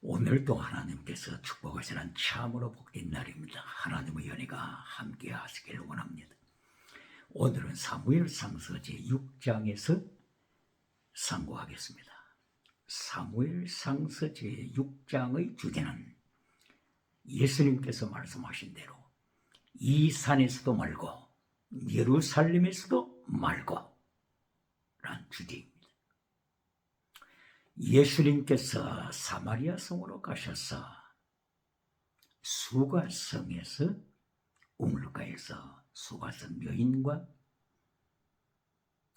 오늘도 하나님께서 축복하시는 참으로 복된 날입니다. 하나님의 은혜가 함께 하시길 원합니다. 오늘은 사무엘상서 제6장에서 상고하겠습니다. 사무엘상서 제6장의 주제는 예수님께서 말씀하신 대로 이 산에서도 말고 예루살렘에서도 말고 라는 주제입니다. 예수님께서 사마리아 성으로 가셔서 수가성에서 우물가에서 수가성 여인과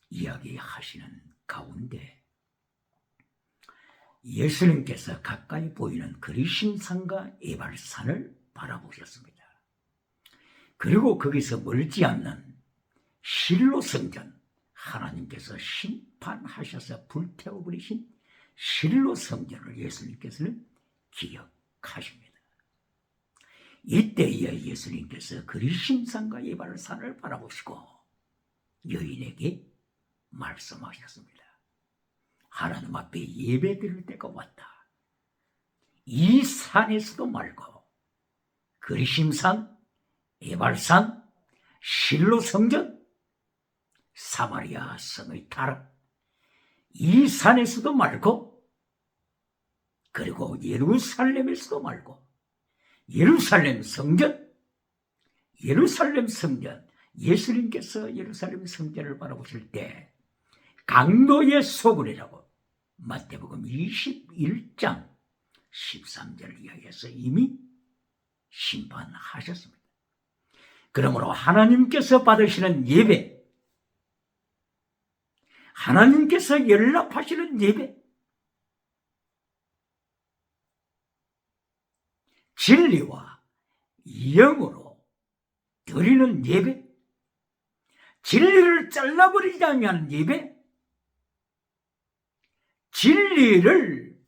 이야기하시는 가운데 예수님께서 가까이 보이는 그리심산과 에발산을 바라보셨습니다. 그리고 거기서 멀지 않는 실로 성전, 하나님께서 심판하셔서 불태워버리신 실로 성전을 예수님께서는 기억하십니다. 이때에 예수님께서 그리심산과 에발산을 바라보시고 여인에게 말씀하셨습니다. 하나님 앞에 예배드릴 때가 왔다. 이 산에서도 말고 그리심산, 에발산, 실로 성전, 사마리아 성의 타락, 이 산에서도 말고 그리고 예루살렘에서도 말고 예루살렘 성전, 예수님께서 예루살렘 성전을 바라보실 때 강도의 소굴이라고 마태복음 21장 13절 이하에서 이미 심판하셨습니다. 그러므로 하나님께서 받으시는 예배, 하나님께서 연락하시는 예배, 진리와 영으로 드리는 예배, 진리를 잘라버리지 않는 예배, 진리를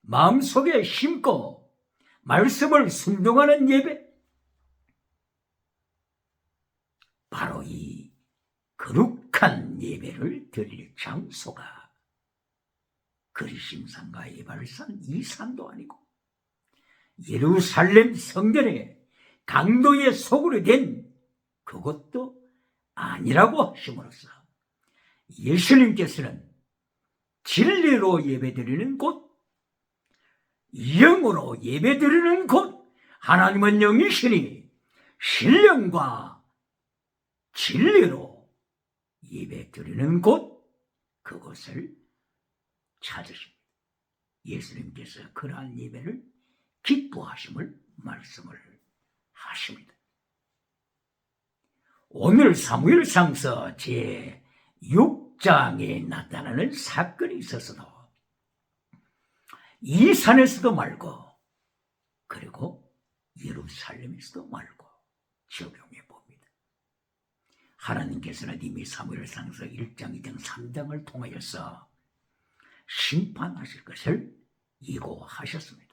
마음속에 심고 말씀을 순종하는 예배, 바로 이 거룩한 예배를 드릴 장소가 그리심산과 에발산 이 산도 아니고 예루살렘 성전의 강도의 소굴이 된 그것도 아니라고 하심으로써 예수님께서는 진리로 예배드리는 곳, 영으로 예배드리는 곳, 하나님은 영이시니 신령과 진리로 예배드리는 곳, 그것을 찾으십니다. 예수님께서 그러한 예배를 기뻐하심을 말씀을 하십니다. 오늘 사무엘상서 제6장에 나타나는 사건이 있어서도 이 산에서도 말고 그리고 예루살렘에서도 말고 적용해 봅니다. 하나님께서는 이미 사무엘상서 1장, 2장, 3장을 통하여서 심판하실 것을 예고하셨습니다.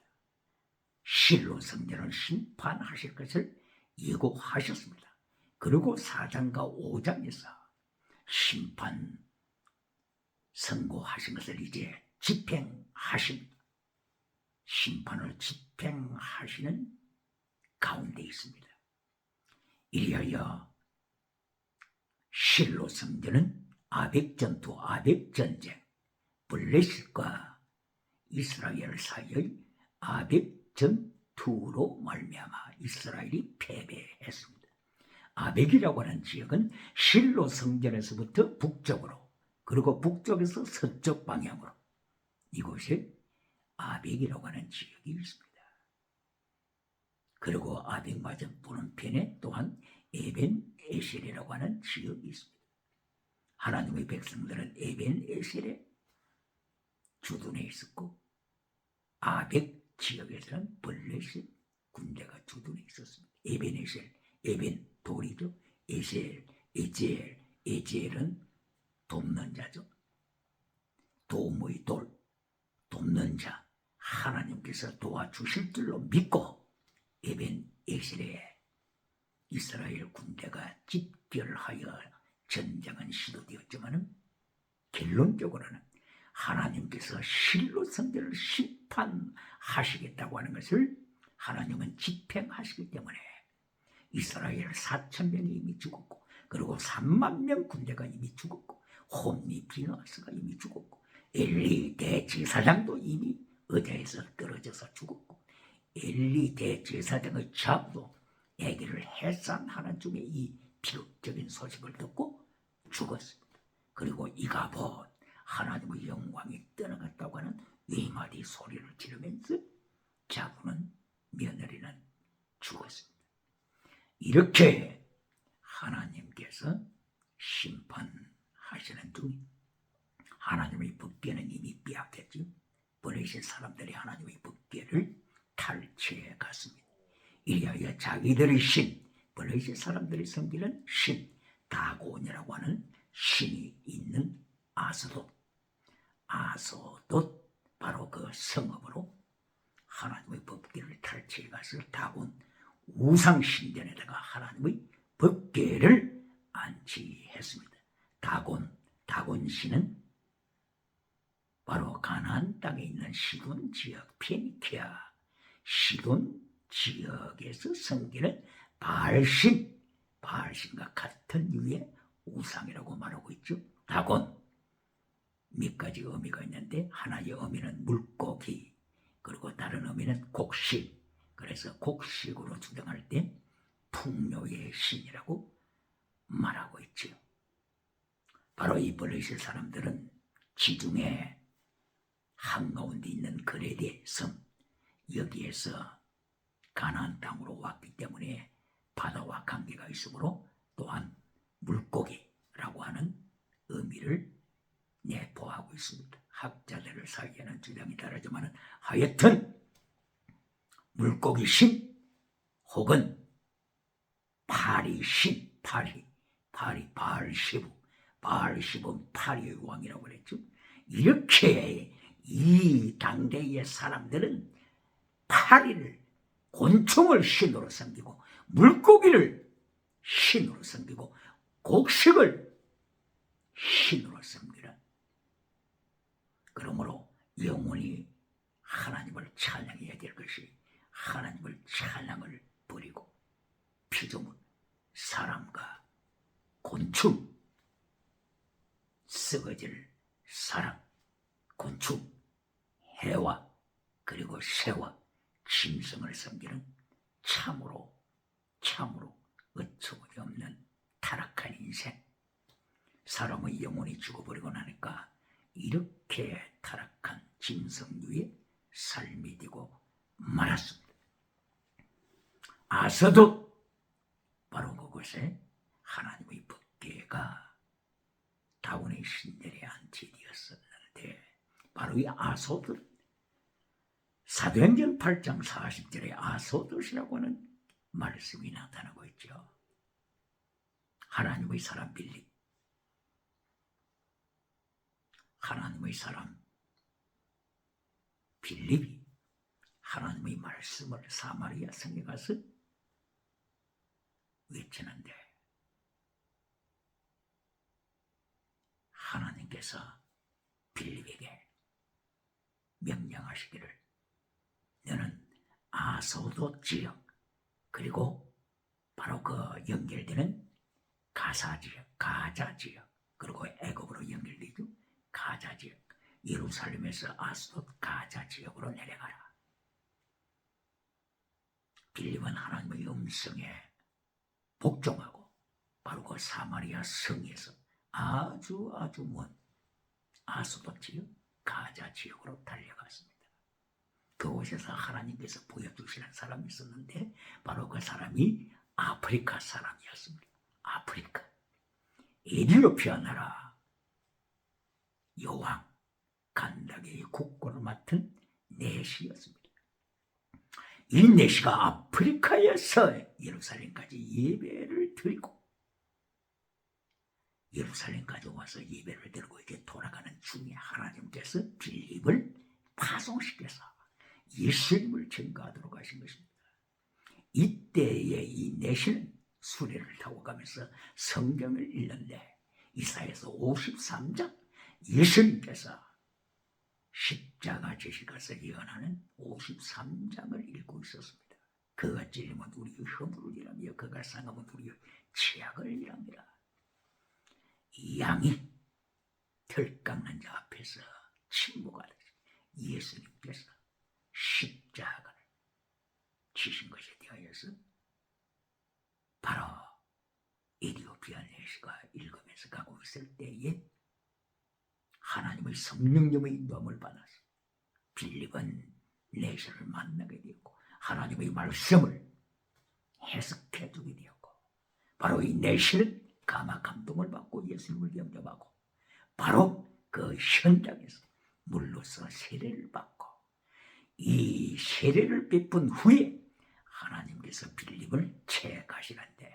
실로 성전을 심판하실 것을 예고하셨습니다. 그리고 4장과 5장에서 심판 선고하신 것을 이제 집행하십니다. 심판을 집행하시는 가운데 있습니다. 이리하여 실로 성전은 아벡전투, 아벡전쟁, 블레셋과 이스라엘 사이의 아벡전투로 말미암아 이스라엘이 패배했습니다. 아벡이라고 하는 지역은 실로 성전에서부터 북쪽으로 그리고 북쪽에서 서쪽 방향으로 이곳에 아벡이라고 하는 지역이 있습니다. 그리고 아벡 맞은편에 또한 에벤에셀이라고 하는 지역이 있습니다. 하나님의 백성들은 에벤에셀에 주둔해 있었고 아벡 지역에서는 블레셋 군대가 주둔해 있었습니다. 에벤에셀, 에벤 돌이죠. 에젤은 돕는 자죠. 도움의 돌, 돕는 자, 하나님께서 도와주실 줄로 믿고 에벤에셀에 이스라엘 군대가 집결하여 전쟁은 시도되었지만 결론적으로는 하나님께서 실로 성전을 심판하시는 하시겠다고 하는 것을 하나님은 집행하시기 때문에 이스라엘 4,000명이 이미 죽었고, 그리고 3만 명 군대가 이미 죽었고, 홈리 비너스가 이미 죽었고, 엘리 대제사장도 이미 의자에서 떨어져서 죽었고, 엘리 대제사장의 자부도 아기를 해산하는 중에 이 비극적인 소식을 듣고 죽었습니다. 그리고 이가봇, 하나님의 영광이 떠나갔다고 하는 외마디 소리를 지르면서 자부는, 며느리는 죽었습니다. 이렇게 하나님께서 심판하시는 중에 하나님의 법궤는 이미 빼앗겼죠. 블레셋 사람들이 하나님의 법궤를 탈취해 갔습니다. 이리하여 자기들의 신, 블레셋 사람들이 섬기는 신 다곤이라고 하는 신이 있는 아스돗, 바로 그 성읍으로 하나님의 법궤를 탈취해 가서 다곤 우상 신전에다가 하나님의 법궤를 안치했습니다. 다곤 신은 바로 가나안 땅에 있는 시돈 지역, 페니키아 시돈 지역에서 섬기는 바알신과 같은 유의 우상이라고 말하고 있죠. 다곤 몇 가지 의미가 있는데, 하나의 의미는 물고기, 그리고 다른 의미는 곡식. 그래서 곡식으로 주장할 때 풍요의 신이라고 말하고 있죠. 바로 이 블레셋 사람들은 지중해 한가운데 있는 그레데 섬, 여기에서 가나안 땅으로 왔기 때문에 바다와 관계가 있으므로 또한 물고기라고 하는 의미를 내포하고 있습니다. 학자들 사이에는 주장이 다르지만 하여튼 물고기 신 혹은 파리 신, 파리 바알시브는 파리의 왕이라고 그랬죠. 이렇게 이 당대의 사람들은 파리를, 곤충을 신으로 섬기고, 물고기를 신으로 섬기고, 곡식을 신으로 섬기는, 그러므로 영원히 하나님을 찬양해야 될 것이 하나님을 찬양을 버리고 피조물, 사람과 곤충, 썩어질 사람, 곤충, 해와 그리고 새와 짐승을 섬기는 참으로 어처구니 없는 타락한 인생. 사람의 영혼이 죽어버리고 나니까 이렇게 타락한 짐승류의 삶이 되고 말았습니다. 아서도 바로 그곳에 하나님의 법궤가 다곤의 신전에 안치되었었는데, 바로 이 아소들, 사도행전 8장 40절에 아소도시라고 하는 말씀이 나타나고 있죠. 하나님의 사람 빌립, 하나님의 사람 빌립이 하나님의 말씀을 사마리아 성에 가서 외치는데, 하나님께서 빌립에게 명령하시기를 너는 아소도 지역, 그리고 바로 그 연결되는 가사 지역, 가자 지역, 그리고 애굽으로 연결되죠. 가자 지역, 예루살렘에서 아스돗 가자 지역으로 내려가라. 빌립은 하나님의 음성에 복종하고 바로 그 사마리아 성에서 아주 먼 아스돗 지역, 가자 지역으로 달려갔습니다. 그곳에서 하나님께서 보여주시는 사람이 있었는데, 바로 그 사람이 아프리카 사람이었습니다. 아프리카 에티오피아 나라 여왕 간다게의 국고를 맡은 네시였습니다. 이 네시가 아프리카에서 예루살렘까지 예배를 드리고, 예루살렘까지 와서 예배를 드리고 이제 돌아가는 중에 하나님께서 빌립을 파송시켜서 예수님을 증거하도록 하신 것입니다. 이때에 이 네시는 수레를 타고 가면서 성경을 읽는데, 이사야서 53장 예수님께서 십자가 지시가서 예언하는 53장을 읽고 있었습니다. 그가 찔리면 우리의 허물을 일하며 그가 상하면 우리의 죄악을 일합니다. 이 양이 털 깎는 자 앞에서 침묵하듯이 예수님께서 십자가를 지신 것에 대하여서 바로 에디오피아 내시가 읽으면서 가고 있을 때에 하나님의 성령님의 인도함을 받아서 빌립은 내시를 만나게 되었고 하나님의 말씀을 해석해 주게 되었고 바로 이 내시는 가마 감동을 받고 예수님을 영접하고 바로 그 현장에서 물로서 세례를 받고 이 세례를 베푼 후에 하나님께서 빌립을 채가시는데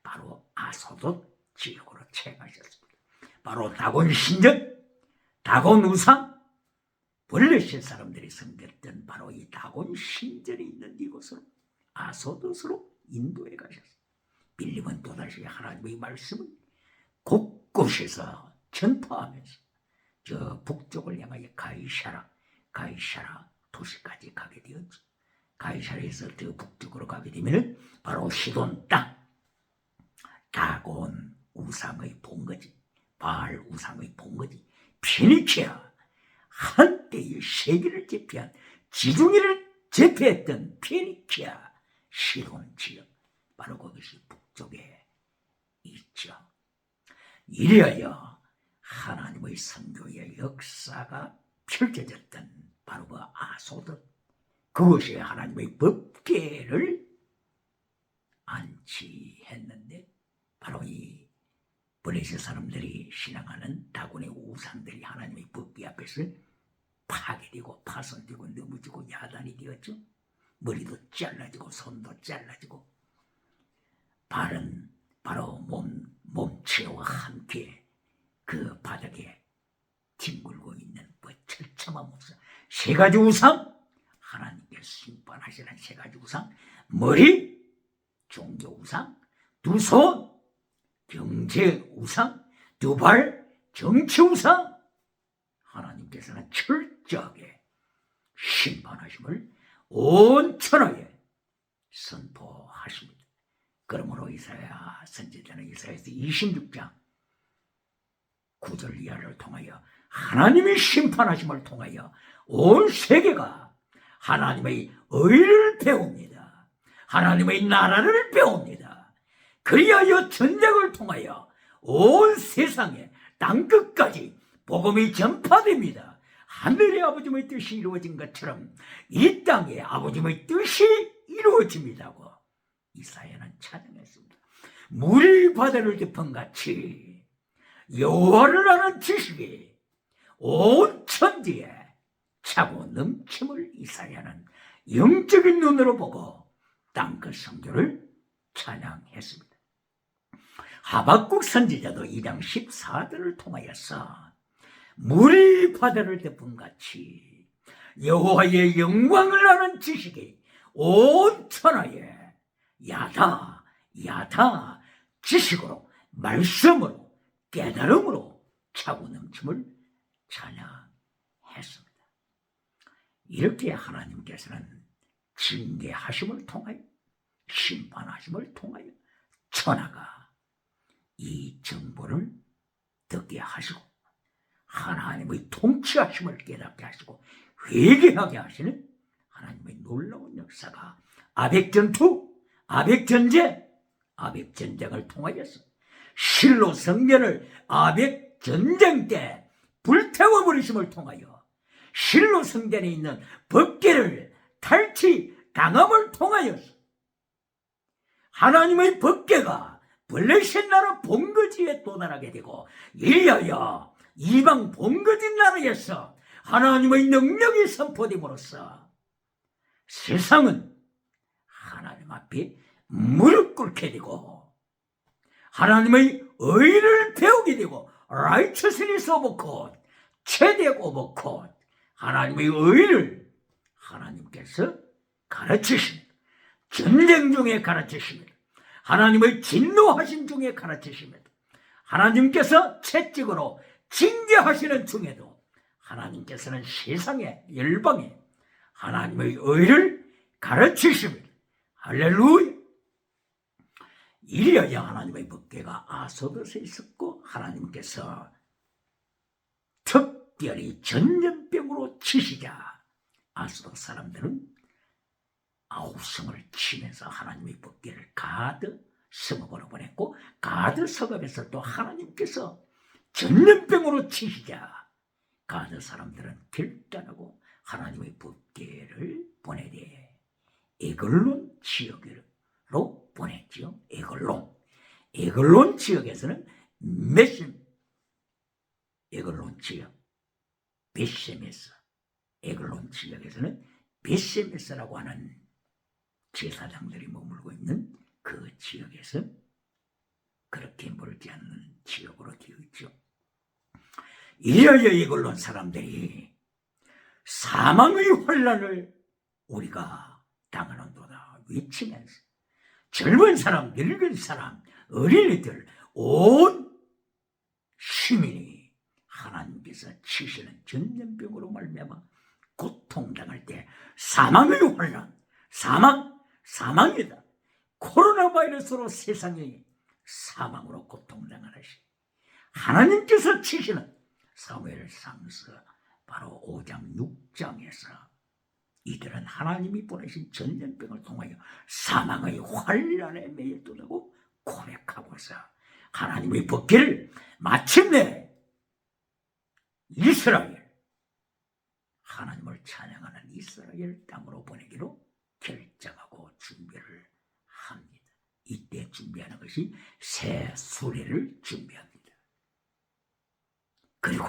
바로 아소돗 지역으로 채가셨습니다. 바로 다곤 신전, 다곤 우상, 블레셋 사람들이 섬겼던 바로 이 다곤 신전이 있는 이곳으로 아소돗으로 인도해 가셨습니다. 빌립은 또다시 하나님의 말씀을 곳곳에서 전파하면서 저 북쪽을 향하여 가이사라 도시까지 가게 되었죠. 가이사라에서 저 북쪽으로 가게 되면 바로 시돈 땅, 다곤 우상의 본거지, 바알 우상의 본거지, 피니키아, 한때의 세계를 제패한 지중해를 제패했던 피니키아 시돈 지역, 바로 그것이 북쪽에 있죠. 이래야 하나님의 선교의 역사가 펼쳐졌던 바로 그 아소돗, 그것이 하나님의 법궤를 안치했는데 바로 이 블레셋 사람들이 신앙하는 다곤의 우상들이 하나님의 법궤 앞에서 파괴되고 파손되고 넘어지고 야단이 되었죠. 머리도 잘라지고 손도 잘라지고 발은 바로 몸체와 함께 그 바닥에 뒹굴고 있는 그 처참한 모습, 세 가지 우상, 하나님께서 심판하시는 세 가지 우상, 머리, 종교 우상, 두 손, 경제 우상, 두 발, 정치 우상, 하나님께서는 철저하게 심판하심을 온 천하에 선포하십니다. 그러므로 이사야 선지자는 이사야서 26장 9절 이하를 통하여 하나님의 심판하심을 통하여 온 세계가 하나님의 의를 배웁니다. 하나님의 나라를 배웁니다. 그리하여 전쟁을 통하여 온 세상에 땅끝까지 복음이 전파됩니다. 하늘의 아버지의 뜻이 이루어진 것처럼 이 땅에 아버지의 뜻이 이루어집니다고 이사야는 찬양했습니다. 물이 바다를 덮은 같이 여호와를 아는 지식이 온 천지에 차고 넘침을 이사야는 영적인 눈으로 보고 땅끝 성교를 찬양했습니다. 하박국 선지자도 2장 14절을 통하여서 물이 바다를 덮은 같이 여호와의 영광을 아는 지식이 온 천하에 야다 지식으로 말씀으로 깨달음으로 차고 넘침을 찬양했습니다. 이렇게 하나님께서는 징계하심을 통하여 심판하심을 통하여 천하가 이 정보를 듣게 하시고 하나님의 통치하심을 깨닫게 하시고 회개하게 하시는 하나님의 놀라운 역사가 아벡전투, 아벡전제, 아벡전쟁을 통하여서 실로 성전을 아벡전쟁 때 불태워버리심을 통하여 실로 성전에 있는 법궤를 탈취당함을 통하여서 하나님의 법궤가 블레셋 나라 본거지에 도달하게 되고 이리하여 이방 본거지 나라에서 하나님의 능력이 선포됨으로써 세상은 하나님 앞에 무릎 꿇게 되고 하나님의 의를 배우게 되고 righteousness of God, 체력 of God, 하나님의 의를 하나님께서 가르치십니다. 전쟁 중에 가르치십니다. 하나님의 진노하심 중에 가르치십니다. 하나님께서 채찍으로 징계하시는 중에도 하나님께서는 세상에 열방에 하나님의 의를 가르치십니다. 할렐루야. 이리하여 하나님의 법궤가 아소도에 있었고 하나님께서 특별히 전염병으로 치시자 아소도 사람들은 아우성을 치면서 하나님의 법궤를 가드 성읍으로 보냈고 가드 성읍에서 또 하나님께서 전염병으로 치시자 가드 사람들은 결단하고 하나님의 법궤를 보내되 에글론 지역으로 보냈지요. 에글론 지역에서는 에글론 지역 베셈에서 에글론 지역에서는 베셈에서라고 하는 제사장들이 머물고 있는 그 지역에서 그렇게 멀지 않는 지역으로 되어 있죠. 이리하여 에글론 사람들이 사망의 환난을 우리가 당하는도다 외치면서 젊은 사람, 늙은 사람, 어린이들 온 시민이 하나님께서 치시는 전염병으로 말미암아 고통당할 때 사망의 환난, 사망이다. 코로나 바이러스로 세상이 사망으로 고통당하는 시 하나님께서 치시는 사무엘상서 바로 5장 6장에서 이들은 하나님이 보내신 전염병을 통하여 사망의 환난에 매였다고 고백하고서 하나님의 법궤를 마침내 이스라엘 하나님을 찬양하는 이스라엘 땅으로 보내기로 결정하고 준비를 합니다. 이때 준비하는 것이 새 수레를 준비합니다. 그리고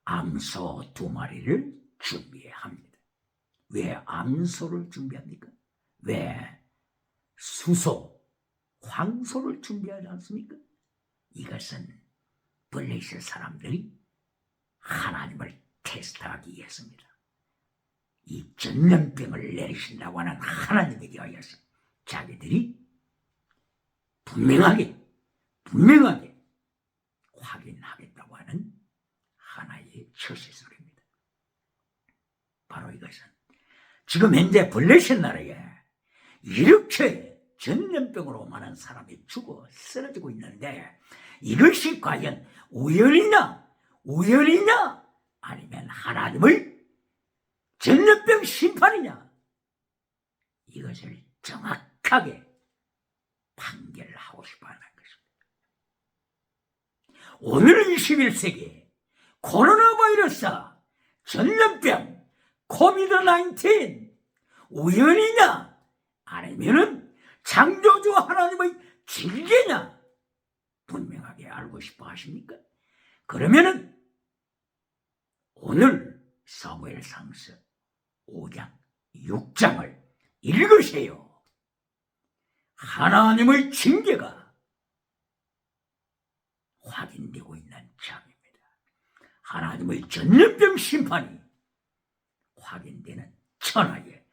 암소 2마리를 준비합니다. 왜 암소를 준비합니까? 왜 수소, 황소를 준비하지 않습니까? 이것은 블레셋 사람들이 하나님을 테스트하기 위해서입니다. 이 전염병을 내리신다고 하는 하나님에 대하여서 자기들이 분명하게 확인하겠다고 하는 하나의 처세술입니다. 바로 이것은 지금 현재 블레셋 나라에 이렇게 전염병으로 많은 사람이 죽어 쓰러지고 있는데 이것이 과연 우연이냐 아니면 하나님의 전염병 심판이냐 이것을 정확하게 판결하고 싶어하는 것입니다. 오늘 21세기 코로나 바이러스 전염병 코비드-19 우연이냐 아니면은 창조주 하나님의 징계냐 분명하게 알고 싶어 하십니까? 그러면은 오늘 사무엘상서 5장 6장을 읽으세요. 하나님의 징계가 확인되고 있는 장입니다. 하나님의 전염병 심판이 확인되는 천하에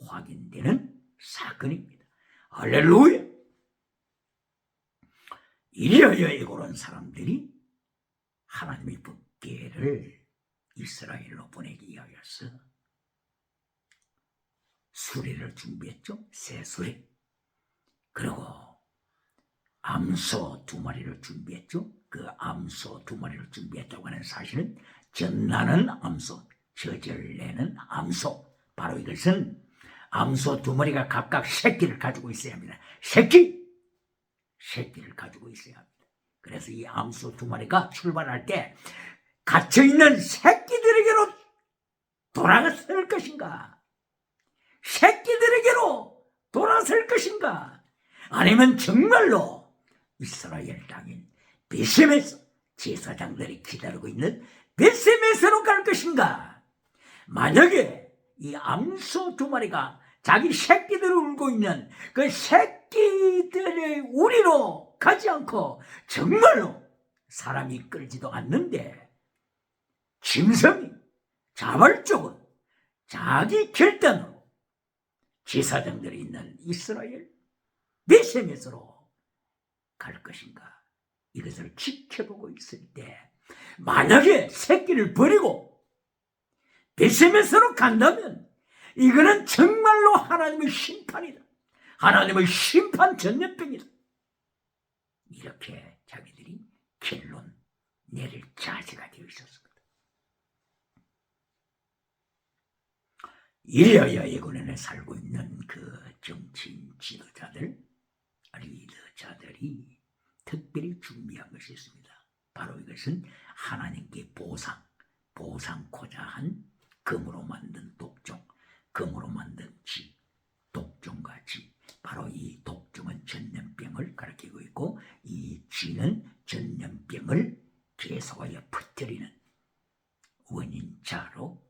확인되는 사건입니다. 할렐루야. 이리하여 에고론 사람들이 하나님의 법궤를 이스라엘로 보내기 위하여서 수레를 준비했죠. 새 수레. 그리고 암소 2마리를 준비했죠. 그 암소 2마리를 준비했다고 하는 사실은 전나는 암소, 젖을 내는 암소. 바로 이것은 암소 2마리가 각각 새끼를 가지고 있어야 합니다. 새끼를 가지고 있어야 합니다. 그래서 이 암소 2마리가 출발할 때 갇혀있는 새끼들에게로 돌아설 것인가? 새끼들에게로 돌아설 것인가? 아니면 정말로 이스라엘 땅인 베셈에서 제사장들이 기다리고 있는 베셈에서로 갈 것인가? 만약에 이 암소 2마리가 자기 새끼들을 울고 있는 그 새끼들의 우리로 가지 않고 정말로 사람이 끌지도 않는데 짐승이 자발적으로 자기 결단으로 제사장들이 있는 이스라엘 베셈에서로 갈 것인가 이것을 지켜보고 있을 때 만약에 새끼를 버리고 베세메스로 간다면 이거는 정말로 하나님의 심판이다. 하나님의 심판 전염병이다. 이렇게 자기들이 결론 내릴 자세가 되어 있었습니다. 이래야 예고년에 살고 있는 그 정치인 지도자들, 리더자들이 특별히 준비한 것이 있습니다. 바로 이것은 하나님께 보상코자 한 금으로 만든 독종, 금으로 만든 지, 독종과 지. 바로 이 독종은 전염병을 가리키고 있고 이 지는 전염병을 계속하여 퍼뜨리는 원인자로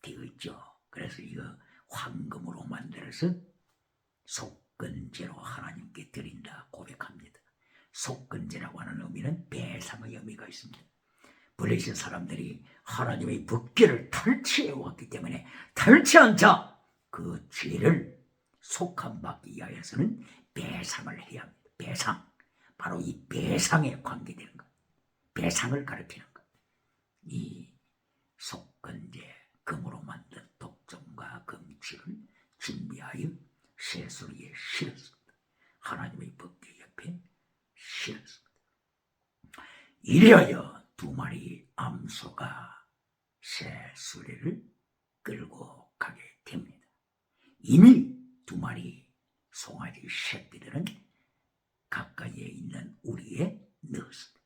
되어 있죠. 그래서 이거 황금으로 만들어서 속건제로 하나님께 드린다 고백합니다. 속건제라고 하는 의미는 배상의 의미가 있습니다. 블레셋 사람들이 하나님의 법궤를 탈취해 왔기 때문에 탈취한 자 그 죄를 속함받기 위하여서는 배상을 해야 합니다. 배상. 바로 이 배상에 관계되는 것. 배상을 가르치는 것. 이 속건제, 금으로 만든 독종과 금치를 준비하여 세수리에 실었습니다. 하나님의 법궤 옆에 실었습니다. 이리하여 두 마리 암소가 새수레를 끌고 가게 됩니다. 이미 두 마리 송아지 새끼들은 가까이에 있는 우리에 넣었습니다.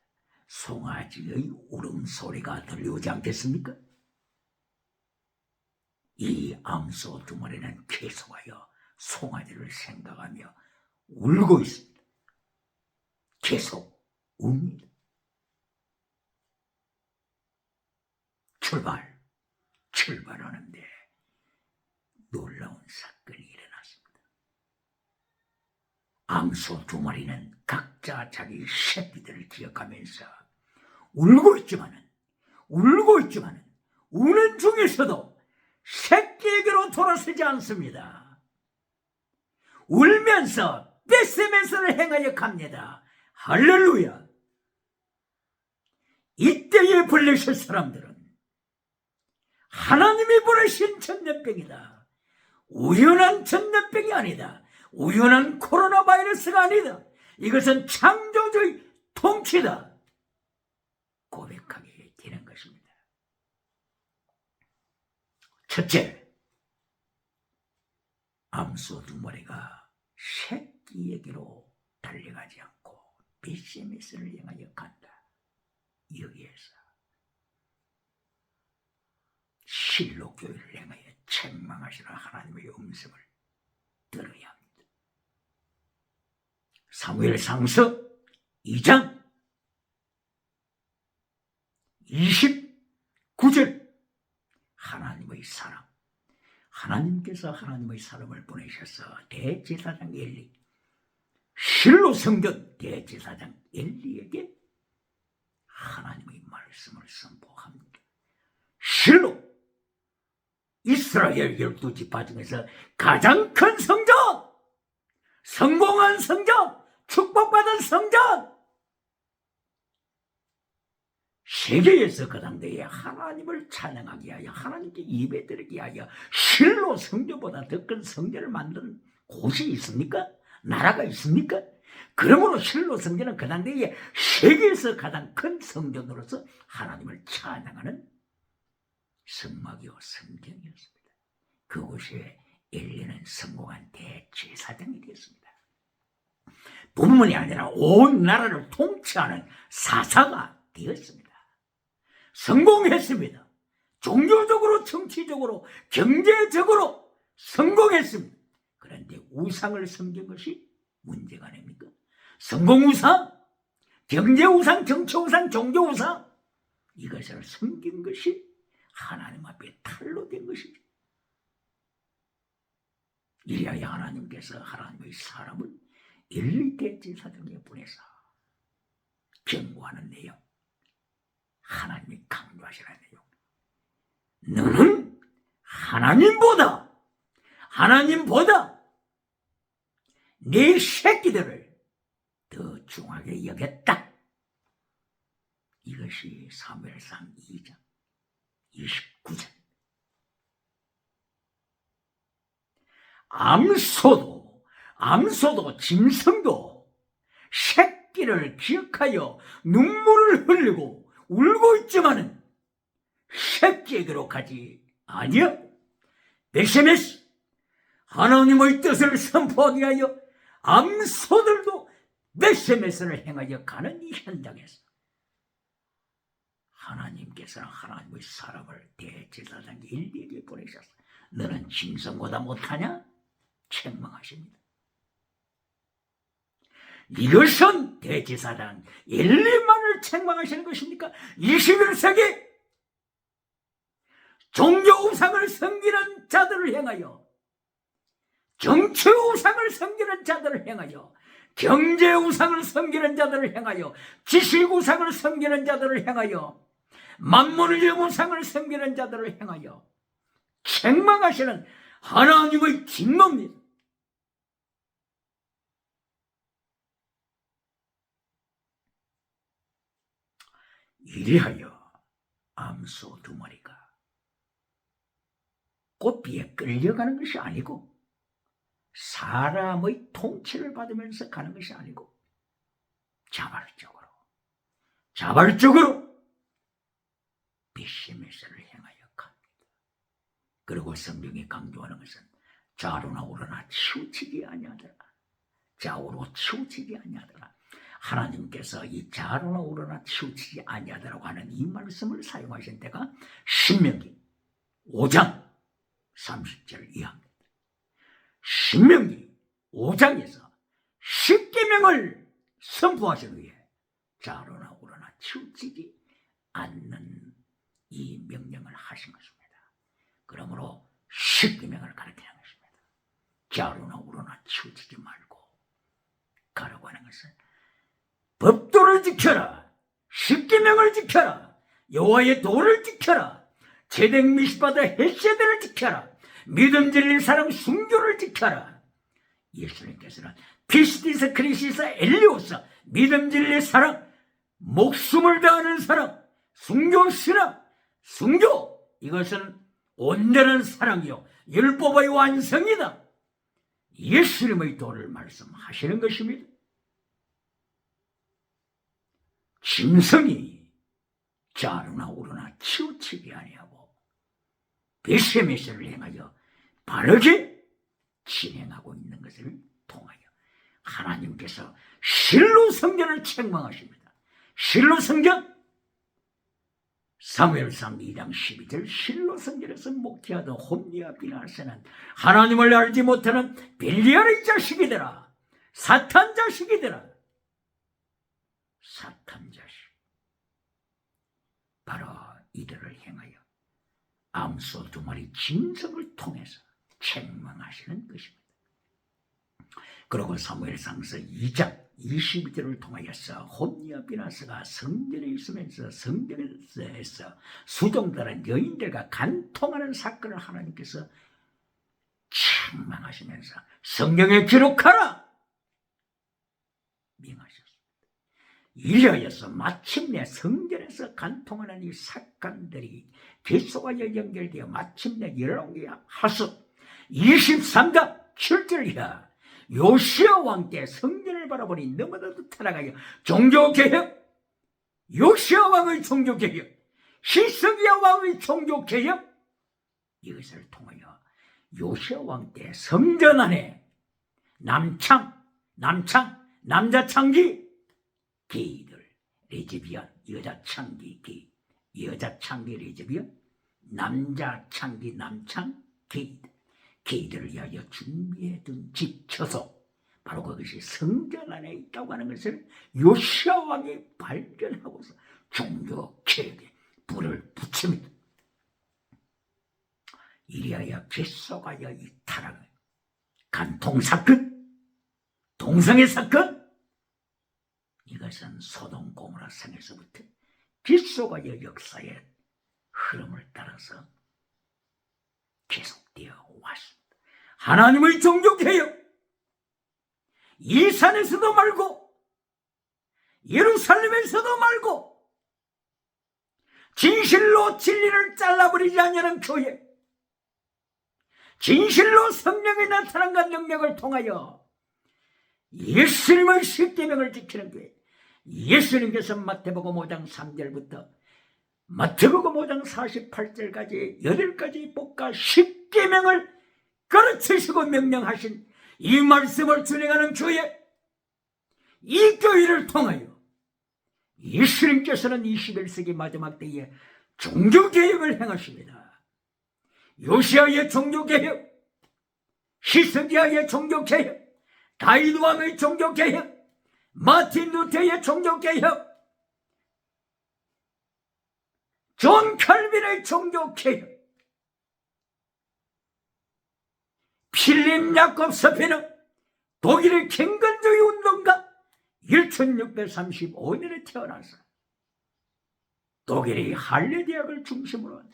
송아지의 울음소리가 들려오지 않겠습니까? 이 암소 두 마리는 계속하여 송아지를 생각하며 울고 있습니다. 계속 웁니다. 출발하는데 놀라운 사건이 일어났습니다. 암소 두 마리는 각자 자기 새끼들을 기억하면서 울고 있지만은 우는 중에서도 새끼에게로 돌아서지 않습니다. 울면서 떼쓰면서를 행하여 갑니다. 할렐루야. 이때에 블레셋 사람들은 하나님이 보내신 전염병이다. 우연한 전염병이 아니다. 우연한 코로나 바이러스가 아니다. 이것은 창조주의 통치다. 고백하게 되는 것입니다. 첫째, 암소 두 마리가 새끼에게로 달려가지 않고 베세메스를 향하여 간다. 여기에서 실로 교회를 향하여 책망하시는 하나님의 음성을 들어야 합니다. 사무엘상서 2장 29절 하나님의 사람, 하나님께서 하나님의 사람을 보내셔서 대제사장 엘리, 실로 성전 대제사장 엘리에게 하나님의 말씀을 선포합니다. 실로 이스라엘 12지파 중에서 가장 큰 성전, 성공한 성전, 축복받은 성전, 세계에서 그 당대에 하나님을 찬양하게 하여 하나님께 예배드리게 하여 실로 성전보다 더 큰 성전을 만든 곳이 있습니까? 나라가 있습니까? 그러므로 실로 성전은 그 당대에 세계에서 가장 큰 성전으로서 하나님을 찬양하는 성막이요 성전이었습니다. 그곳에 엘리는 성공한 대제사장이 되었습니다. 뿐만이 아니라 온 나라를 통치하는 사사가 되었습니다. 성공했습니다. 종교적으로, 정치적으로, 경제적으로 성공했습니다. 그런데 우상을 섬긴 것이 문제가 아닙니까? 성공우상, 경제우상, 정치우상, 종교우상, 이것을 섬긴 것이 하나님 앞에 탈로 된 것이죠. 이래야 하나님께서 하나님의 사람을 엘리 대제사장에 보내서 경고하는 내용, 하나님이 강조하시는 내용. 너는 하나님보다 네 새끼들을 더 중하게 여겼다. 이것이 사무엘상 2장 29절. 암소도 짐승도 새끼를 기억하여 눈물을 흘리고 울고 있지만은 새끼에게로 가지 아니여. 베세메스, 하나님의 뜻을 선포하기 위하여 암소들도 베세메스를 행하여 가는 이 현장에서 하나님께서는 하나님의 사람을 대제사장 엘리에게 보내셔서 너는 짐승보다 못하냐? 책망하십니다. 이것은 대제사장 엘리만을 책망하시는 것입니까? 21세기 종교 우상을 섬기는 자들을 향하여, 정치 우상을 섬기는 자들을 향하여, 경제 우상을 섬기는 자들을 향하여, 지식 우상을 섬기는 자들을 향하여, 만문의 우상을 섬기는 자들을 향하여 책망하시는 하나님의 진노입니다. 이리하여 암소 2마리가 꽃비에 끌려가는 것이 아니고 사람의 통치를 받으면서 가는 것이 아니고 자발적으로 베세메스를 향하여 갑니다. 그리고 성경이 강조하는 것은 좌로나 우로나 치우치지 아니하더라. 좌우로 치우치지 아니하더라. 하나님께서 이 좌로나 우로나 치우치지 아니하더라고 하는 이 말씀을 사용하신 때가 신명기 5장 30절 이하입니다. 신명기 5장에서 10계명을 선포하시기 위해 좌로나 우로나 치우치지 않는 이 명령을 하신 것입니다. 그러므로 10계명을 가르치는 것입니다. 좌로나 우로나 치우치지 말고 가라고 하는 것은 법도를 지켜라, 10계명을 지켜라, 여호와의 도를 지켜라, 제덱 미스바다 헤세드를 지켜라, 믿음 진리 사랑 순교를 지켜라. 예수님께서는 피스티스 크리시스 엘리오스, 믿음 진리 사랑, 목숨을 다하는 사랑, 순교 신앙, 순교, 이것은 온전한 사랑이요 율법의 완성이다. 예수님의 도를 말씀하시는 것입니다. 짐승이 좌로나 우로나 치우치게 아니하고 베세메스를 행하여 바르게 진행하고 있는 것을 통하여 하나님께서 실로 성전을 책망하십니다. 실로 성전, 사무엘상 2장 12절, 실로 성전에서 목회하던 홈리와 비나스는 하나님을 알지 못하는 벨리알의 자식이더라. 사탄 자식이더라. 사탄 자식. 바로 이들을 향하여 암소 2마리 짐승을 통해서 책망하시는 것입니다. 그리고 사무엘상서 2장 22절을 통하여서 홈리와 비나스가 성전에 있으면서 성전에서 수종들은 여인들과 간통하는 사건을 하나님께서 책망하시면서 성경에 기록하라 명하셨습니다. 이리하여서 마침내 성전에서 간통하는 이 사건들이 빗속과 연결되어 마침내 일어나게 하소. 23장 7절 이하 요시야 왕 때 성전을 바라보니 너무나도 타락하여 종교개혁, 요시야 왕의 종교개혁, 히스기야 왕의 종교개혁, 이것을 통하여 요시야 왕 때 성전 안에 남자 창기 게이들, 레즈비언, 여자 창기 게이, 여자 창기 레즈비언, 남자 창기 남창 게이들을 위하여 준비해둔 집 처소, 바로 그것이 성전 안에 있다고 하는 것을 요시야 왕이 발견하고서 종교 개혁에 불을 붙입니다. 이리하여 빗속하여 이 타락을, 간통 사건, 동성애 사건, 이것은 소돔 고모라 성에서부터 빗속하여 역사의 흐름을 따라서 계속되어 왔습니다. 하나님의 종교개혁, 이 산에서도 말고 예루살렘에서도 말고 진실로 진리를 잘라버리지 않냐는 교회, 진실로 성령이 나타난과 능력을 통하여 예수님의 십계명을 지키는 교회, 예수님께서 마태복음 5장 3절부터 마태복음 5장 48절까지 8가지 법과 십계명을 가르치시고 명령하신 이 말씀을 준행하는 교회, 이 교회를 통하여 예수님께서는 21세기 마지막 때에 종교개혁을 행하십니다. 요시아의 종교개혁, 히스기야의 종교개혁, 다윗 왕의 종교개혁, 마틴 루터의 종교개혁, 존 칼빈의 종교개혁, 필립 야콥 서피는 독일의 갱건주의 운동가 1635년에 태어나서 독일의 할레 대학을 중심으로 한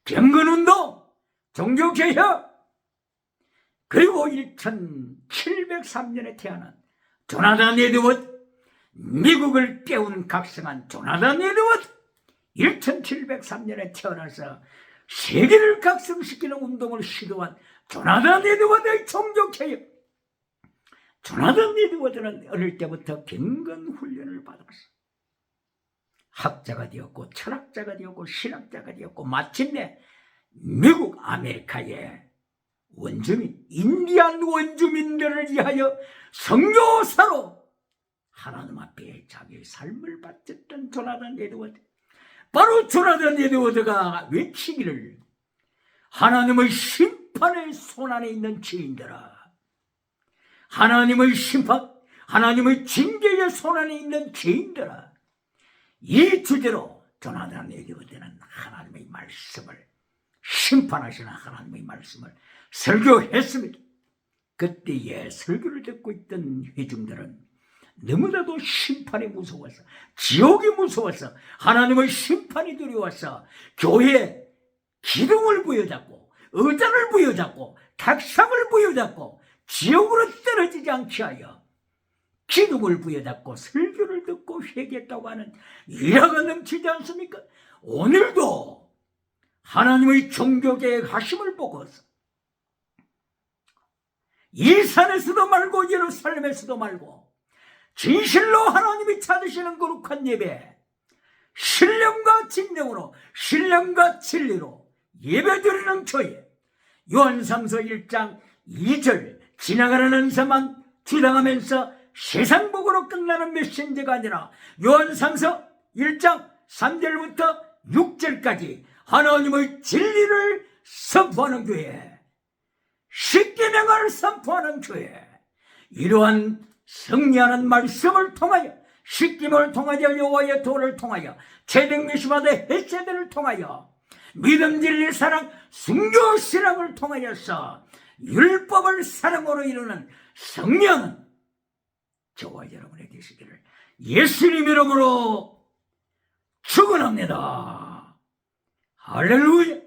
경건운동, 종교개혁, 그리고 1703년에 태어난 조나단 에드워드, 미국을 깨운 각성한 조나단 에드워드, 1703년에 태어나서 세계를 각성시키는 운동을 시도한 조나단 에드워드의 종교개혁. 조나단 에드워드는 어릴 때부터 경건훈련을 받았어. 학자가 되었고 철학자가 되었고 신학자가 되었고 마침내 미국 아메리카의 원주민, 인디안 원주민들을 위하여 선교사로 하나님 앞에 자기의 삶을 바쳤던 조나단 에드워드. 바로 조나단 에드워드가 외치기를, 하나님의 심판의 손안에 있는 죄인들아, 하나님의 심판, 하나님의 징계의 손안에 있는 죄인들아, 이 주제로 조나단 에드워드는 하나님의 말씀을, 심판하시는 하나님의 말씀을 설교했습니다. 그때의 설교를 듣고 있던 회중들은 너무나도 심판이 무서워서, 지옥이 무서워서, 하나님의 심판이 두려워서 교회에 기둥을 부여잡고 의자를 부여잡고 탁상을 부여잡고 지옥으로 떨어지지 않게 하여 기둥을 부여잡고 설교를 듣고 회개했다고 하는 일화가 넘치지 않습니까? 오늘도 하나님의 종교계획 하심을 보고서 이 산에서도 말고 예루살렘에서도 말고 진실로 하나님이 찾으시는 거룩한 예배, 신령과 진정으로, 신령과 진리로 예배드리는 교회, 요한삼서 1장 2절 지나가는 은사만 주장하면서 세상복으로 끝나는 메신저가 아니라 요한삼서 1장 3절부터 6절까지 하나님의 진리를 선포하는 교회, 십계명을 선포하는 교회, 이러한 승리하는 말씀을 통하여, 십계명을 통하여, 여호와의 도를 통하여, 채백미시마대 햇세대를 통하여, 믿음, 진리, 사랑, 순교 신앙을 통하여서 율법을 사랑으로 이루는 성령은 저와 여러분에 계시기를 예수님 이름으로 축원합니다. 할렐루야.